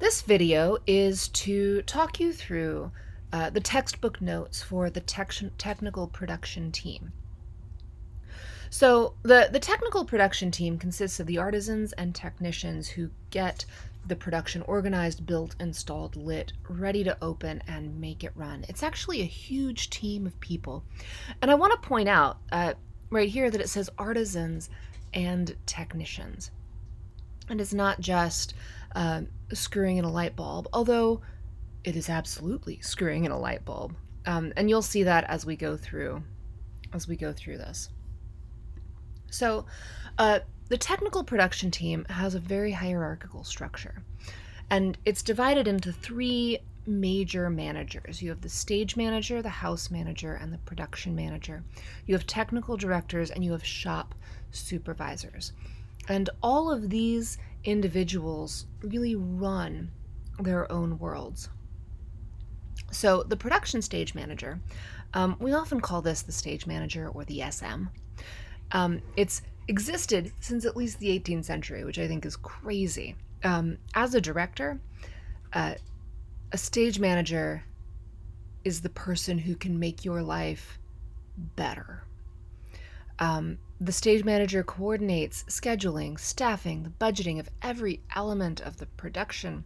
This video is to talk you through the textbook notes for the technical production team. So the technical production team consists of the artisans and technicians who get the production organized, built, installed, lit, ready to open and make it run. It's actually a huge team of people. And I want to point out right here that it says artisans and technicians. And it's not just screwing in a light bulb, although it is absolutely screwing in a light bulb. And you'll see that as we go through this. So, the technical production team has a very hierarchical structure, and it's divided into three major managers. You have the stage manager, the house manager, and the production manager. You have technical directors, and you have shop supervisors. And all of these individuals really run their own worlds. So the production stage manager, we often call this the stage manager or the SM. It's existed since at least the 18th century, which I think is crazy. As a director, a stage manager is the person who can make your life better. The stage manager coordinates scheduling, staffing, the budgeting of every element of the production.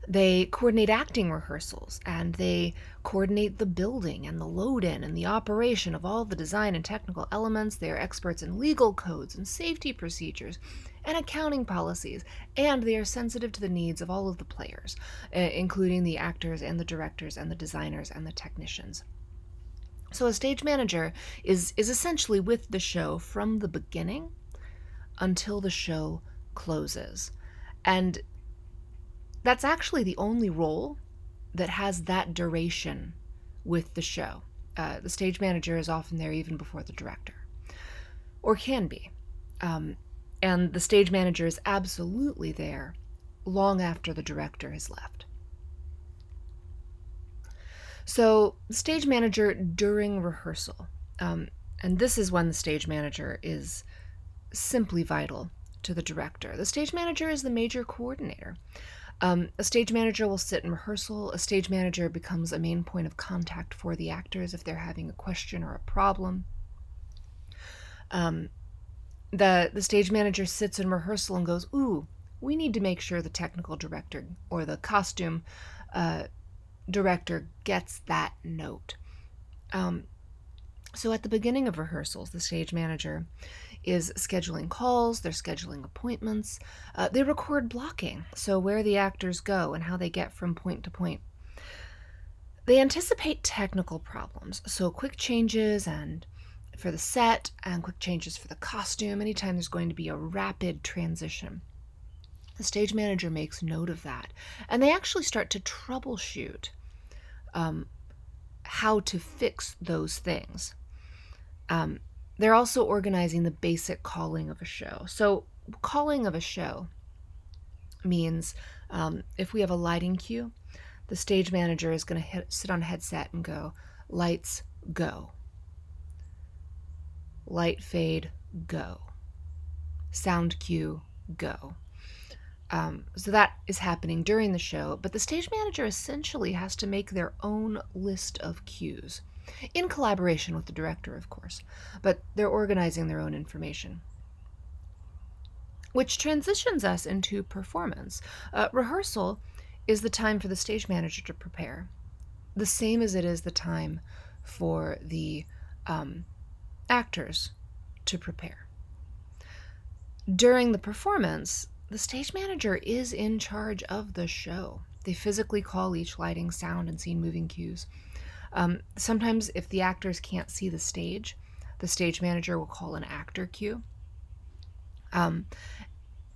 They coordinate acting rehearsals, and they coordinate the building and the load-in and the operation of all the design and technical elements. They are experts in legal codes and safety procedures and accounting policies, and they are sensitive to the needs of all of the players, including the actors and the directors and the designers and the technicians. So a stage manager is essentially with the show from the beginning until the show closes. And that's actually the only role that has that duration with the show. The stage manager is often there even before the director, or can be. And the stage manager is absolutely there long after the director has left. So the stage manager during rehearsal, and this is when the stage manager is simply vital to the director. The stage manager is the major coordinator. A stage manager will sit in rehearsal. A stage manager becomes a main point of contact for the actors if they're having a question or a problem. The stage manager sits in rehearsal and goes, ooh, we need to make sure the technical director or the costume director gets that note. So at the beginning of rehearsals, the stage manager is scheduling calls, they're scheduling appointments, they record blocking, so where the actors go and how they get from point to point. They anticipate technical problems, so quick changes and for the set and quick changes for the costume, anytime there's going to be a rapid transition. The stage manager makes note of that, and they actually start to troubleshoot how to fix those things. They're also organizing the basic calling of a show. So calling of a show means if we have a lighting cue, the stage manager is going to sit on a headset and go, lights, go. Light fade, go. Sound cue, go. So that is happening during the show, but the stage manager essentially has to make their own list of cues, in collaboration with the director, of course, but they're organizing their own information. Which transitions us into performance. Rehearsal is the time for the stage manager to prepare, the same as it is the time for the actors to prepare. During the performance, the stage manager is in charge of the show. They physically call each lighting, sound, and scene moving cues. Sometimes if the actors can't see the stage manager will call an actor cue. And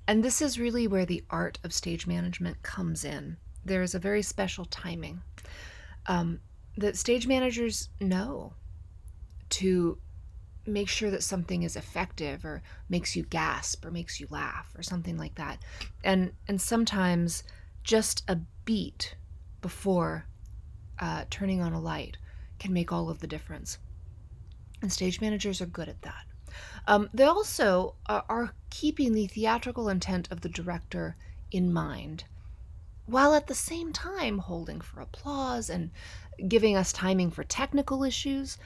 this is really where the art of stage management comes in. There is a very special timing that stage managers know to make sure that something is effective or makes you gasp or makes you laugh or something like that. And sometimes just a beat before turning on a light can make all of the difference. And stage managers are good at that. They also are keeping the theatrical intent of the director in mind, while at the same time holding for applause and giving us timing for technical issues.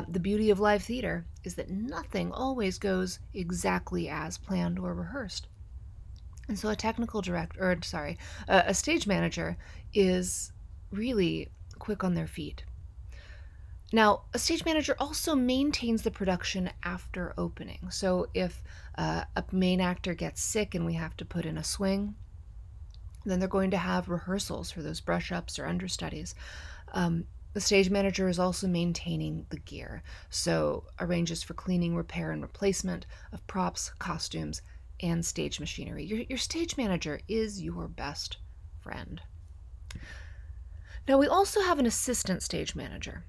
The beauty of live theater is that nothing always goes exactly as planned or rehearsed. And so a stage manager is really quick on their feet. Now, a stage manager also maintains the production after opening. So if a main actor gets sick and we have to put in a swing, then they're going to have rehearsals for those brush ups or understudies. The stage manager is also maintaining the gear, so arranges for cleaning, repair, and replacement of props, costumes, and stage machinery. Your stage manager is your best friend. Now, we also have an assistant stage manager.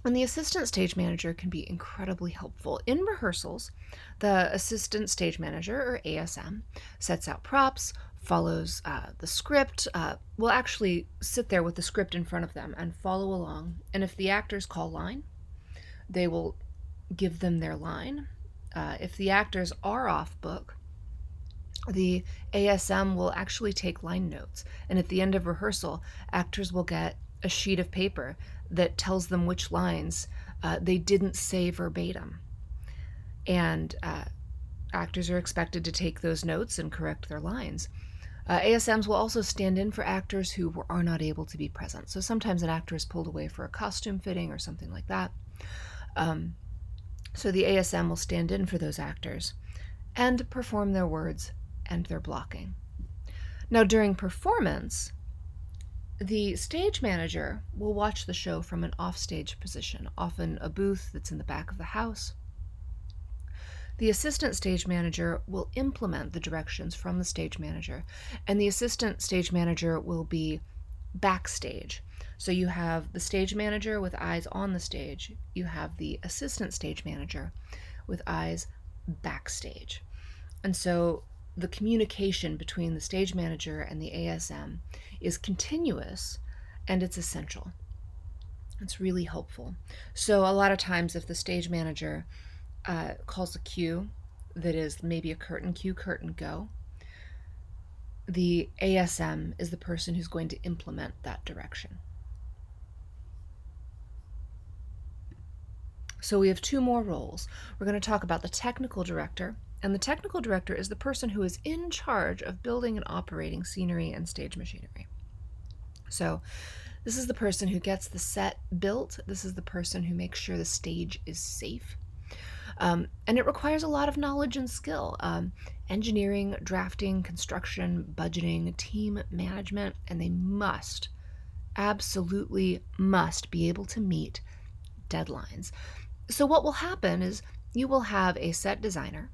And the assistant stage manager can be incredibly helpful. In rehearsals, the assistant stage manager, or ASM, sets out props, follows the script, will actually sit there with the script in front of them and follow along. And if the actors call line, they will give them their line. If the actors are off book, the ASM will actually take line notes. And at the end of rehearsal, actors will get a sheet of paper that tells them which lines they didn't say verbatim. And actors are expected to take those notes and correct their lines. ASMs will also stand in for actors who are not able to be present. So sometimes an actor is pulled away for a costume fitting or something like that. So the ASM will stand in for those actors and perform their words and their blocking. Now, during performance, the stage manager will watch the show from an offstage position, often a booth that's in the back of the house. The assistant stage manager will implement the directions from the stage manager, and the assistant stage manager will be backstage. So you have the stage manager with eyes on the stage, you have the assistant stage manager with eyes backstage. And so the communication between the stage manager and the ASM is continuous, and it's essential. It's really helpful. So a lot of times if the stage manager calls a cue that is maybe a curtain cue, curtain go, the ASM is the person who's going to implement that direction. So we have two more roles. We're going to talk about the technical director, and the technical director is the person who is in charge of building and operating scenery and stage machinery. So this is the person who gets the set built. This is the person who makes sure the stage is safe. And it requires a lot of knowledge and skill. Engineering, drafting, construction, budgeting, team management, and they must, absolutely must be able to meet deadlines. So what will happen is you will have a set designer,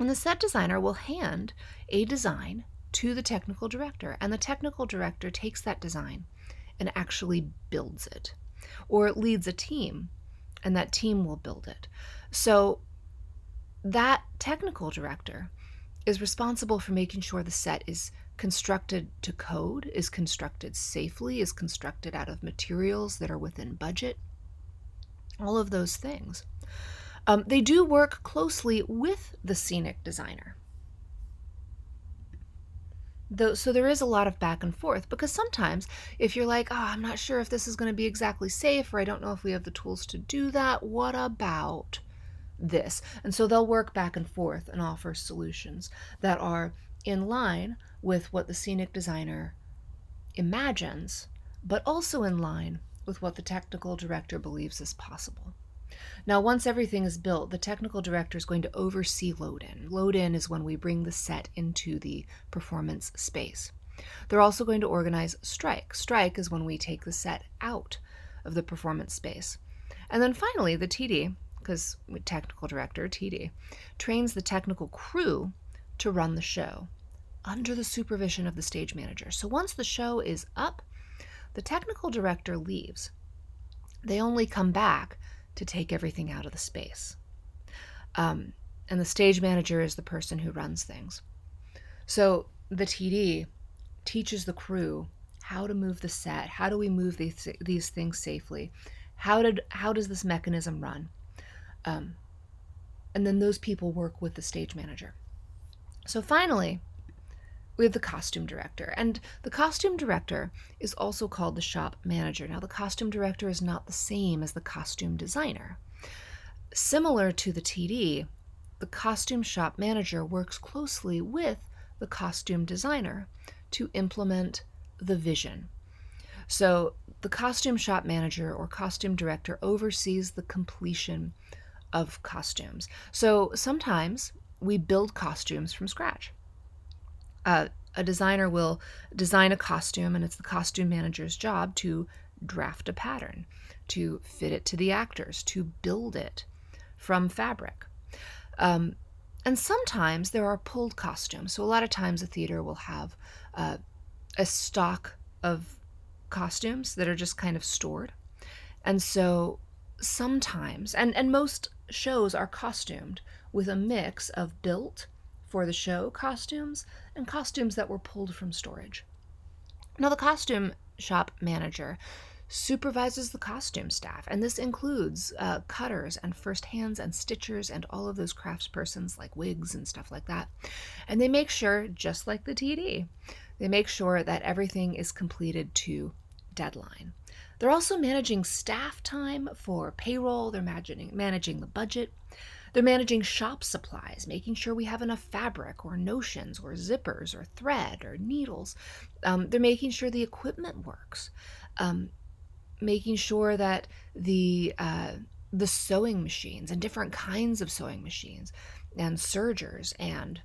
and the set designer will hand a design to the technical director, and the technical director takes that design and actually builds it, or it leads a team, and that team will build it. So that technical director is responsible for making sure the set is constructed to code, is constructed safely, is constructed out of materials that are within budget, all of those things. They do work closely with the scenic designer. So there is a lot of back and forth, because sometimes if you're like, I'm not sure if this is going to be exactly safe, or I don't know if we have the tools to do that, what about this? And so they'll work back and forth and offer solutions that are in line with what the scenic designer imagines, but also in line with what the technical director believes is possible. Now, once everything is built, the technical director is going to oversee load-in. Load-in is when we bring the set into the performance space. They're also going to organize strike. Strike is when we take the set out of the performance space. And then finally, the TD, because technical director, TD, trains the technical crew to run the show under the supervision of the stage manager. So once the show is up, the technical director leaves. They only come back to take everything out of the space. And the stage manager is the person who runs things. So the TD teaches the crew how to move the set, how do we move these things safely, how does this mechanism run? And then those people work with the stage manager. So finally, we have the costume director. And the costume director is also called the shop manager. Now, the costume director is not the same as the costume designer. Similar to the TD, the costume shop manager works closely with the costume designer to implement the vision. So the costume shop manager or costume director oversees the completion of costumes. So sometimes we build costumes from scratch. A designer will design a costume, and it's the costume manager's job to draft a pattern, to fit it to the actors, to build it from fabric. And sometimes there are pulled costumes. So a lot of times a theater will have a stock of costumes that are just kind of stored. And so sometimes, and most shows are costumed with a mix of built for the show costumes and costumes that were pulled from storage. Now, the costume shop manager supervises the costume staff, and this includes cutters and first hands and stitchers and all of those craftspersons like wigs and stuff like that. And they make sure, just like the TD, they make sure that everything is completed to deadline. They're also managing staff time for payroll. They're managing the budget. They're managing shop supplies, making sure we have enough fabric or notions or zippers or thread or needles. They're making sure the equipment works, making sure that the sewing machines and different kinds of sewing machines and sergers and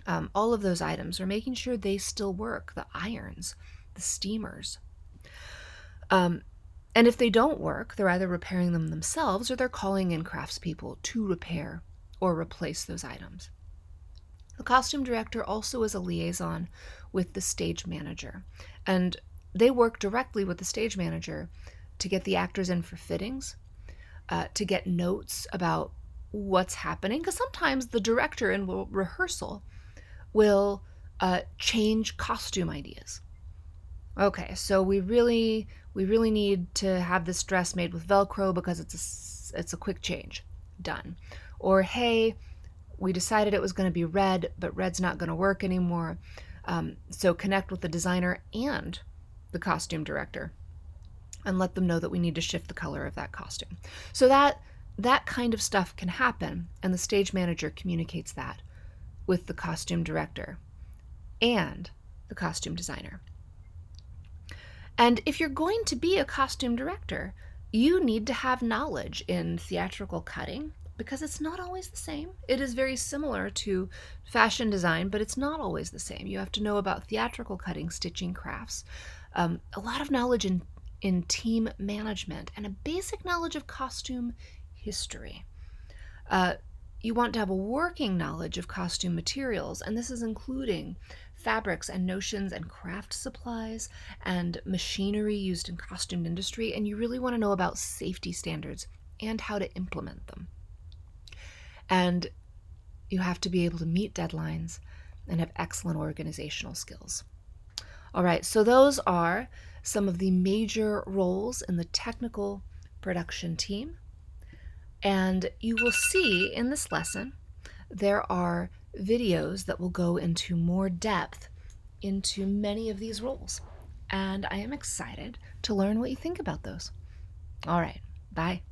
all of those items are making sure they still work, the irons, the steamers. And if they don't work, they're either repairing them themselves or they're calling in craftspeople to repair or replace those items. The costume director also is a liaison with the stage manager, and they work directly with the stage manager to get the actors in for fittings, to get notes about what's happening, because sometimes the director in rehearsal will change costume ideas. Okay, so we really need to have this dress made with Velcro because it's a quick change. Done. Or, hey, we decided it was going to be red, but red's not going to work anymore. So connect with the designer and the costume director and let them know that we need to shift the color of that costume. So that kind of stuff can happen, and the stage manager communicates that with the costume director and the costume designer. And if you're going to be a costume director, you need to have knowledge in theatrical cutting because it's not always the same. It is very similar to fashion design, but it's not always the same. You have to know about theatrical cutting, stitching crafts, a lot of knowledge in team management, and a basic knowledge of costume history. You want to have a working knowledge of costume materials, and this is including fabrics and notions and craft supplies and machinery used in costume industry, and you really want to know about safety standards and how to implement them. And you have to be able to meet deadlines and have excellent organizational skills. All right, so those are some of the major roles in the technical production team. And you will see in this lesson, there are videos that will go into more depth into many of these roles. And I am excited to learn what you think about those. All right, bye.